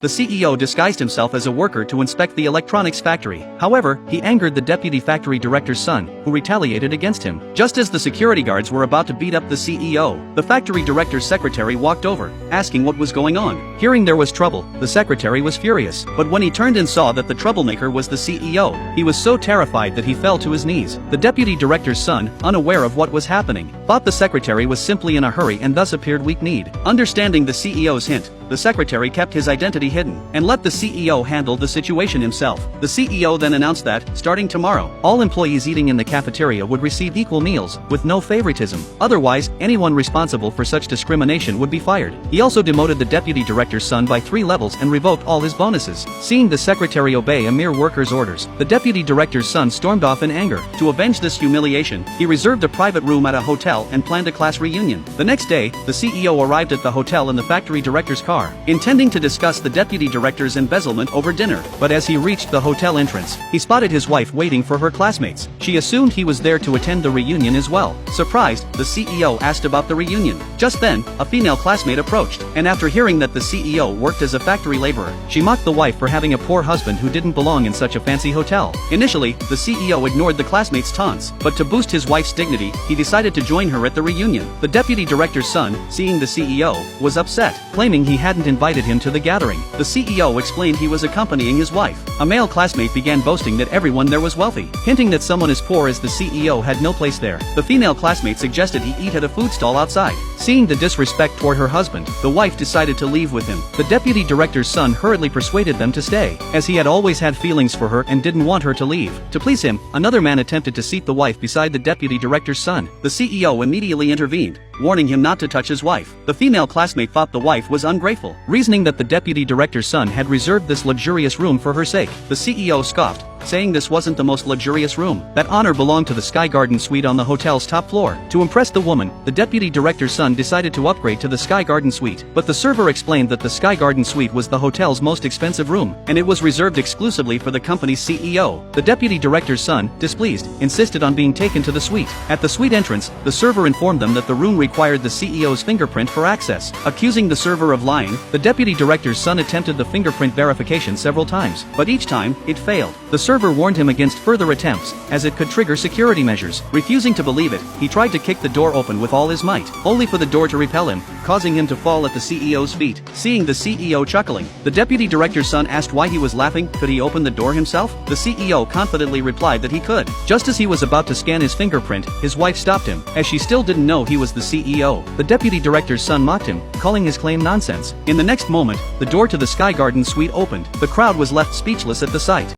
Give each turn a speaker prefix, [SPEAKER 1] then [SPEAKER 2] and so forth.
[SPEAKER 1] The CEO disguised himself as a worker to inspect the electronics factory. However, he angered the deputy factory director's son, who retaliated against him. Just as the security guards were about to beat up the CEO, the factory director's secretary walked over, asking what was going on. Hearing there was trouble, the secretary was furious. But when he turned and saw that the troublemaker was the CEO, he was so terrified that he fell to his knees. The deputy director's son, unaware of what was happening, thought the secretary was simply in a hurry and thus appeared weak-kneed. Understanding the CEO's hint, the secretary kept his identity hidden and let the CEO handle the situation himself. The CEO then announced that, starting tomorrow, all employees eating in the cafeteria would receive equal meals, with no favoritism. Otherwise, anyone responsible for such discrimination would be fired. He also demoted the deputy director's son by 3 levels and revoked all his bonuses. Seeing the secretary obey a mere worker's orders, the deputy director's son stormed off in anger. To avenge this humiliation, he reserved a private room at a hotel and planned a class reunion. The next day, the CEO arrived at the hotel in the factory director's car, intending to discuss the deputy director's embezzlement over dinner. But as he reached the hotel entrance, he spotted his wife waiting for her classmates. She assumed he was there to attend the reunion as well. Surprised, the CEO asked about the reunion. Just then, a female classmate approached, and after hearing that the CEO worked as a factory laborer, she mocked the wife for having a poor husband who didn't belong in such a fancy hotel. Initially, the CEO ignored the classmate's taunts, but to boost his wife's dignity, he decided to join her at the reunion. The deputy director's son, seeing the CEO, was upset, claiming he hadn't invited him to the gathering. The CEO explained he was accompanying his wife. A male classmate began boasting that everyone there was wealthy, hinting that someone as poor as the CEO had no place there. The female classmate suggested he eat at a food stall outside. Seeing the disrespect toward her husband, the wife decided to leave with him. The deputy director's son hurriedly persuaded them to stay, as he had always had feelings for her and didn't want her to leave. To please him, another man attempted to seat the wife beside the deputy director's son. The CEO immediately intervened, warning him not to touch his wife. The female classmate thought the wife was ungrateful, reasoning that the deputy director's son had reserved this luxurious room for her sake. The CEO scoffed, saying this wasn't the most luxurious room. That honor belonged to the Sky Garden suite on the hotel's top floor. To impress the woman, the deputy director's son decided to upgrade to the Sky Garden suite, but the server explained that the Sky Garden suite was the hotel's most expensive room, and it was reserved exclusively for the company's CEO. The deputy director's son, displeased, insisted on being taken to the suite. At the suite entrance, the server informed them that the room required the CEO's fingerprint for access. Accusing the server of lying, the deputy director's son attempted the fingerprint verification several times, but each time, it failed. The server warned him against further attempts, as it could trigger security measures. Refusing to believe it, he tried to kick the door open with all his might, only for the door to repel him, causing him to fall at the CEO's feet. Seeing the CEO chuckling, the deputy director's son asked why he was laughing. Could he open the door himself? The CEO confidently replied that he could. Just as he was about to scan his fingerprint, his wife stopped him, as she still didn't know he was the CEO. The deputy director's son mocked him, calling his claim nonsense. In the next moment, the door to the Sky Garden suite opened. The crowd was left speechless at the sight.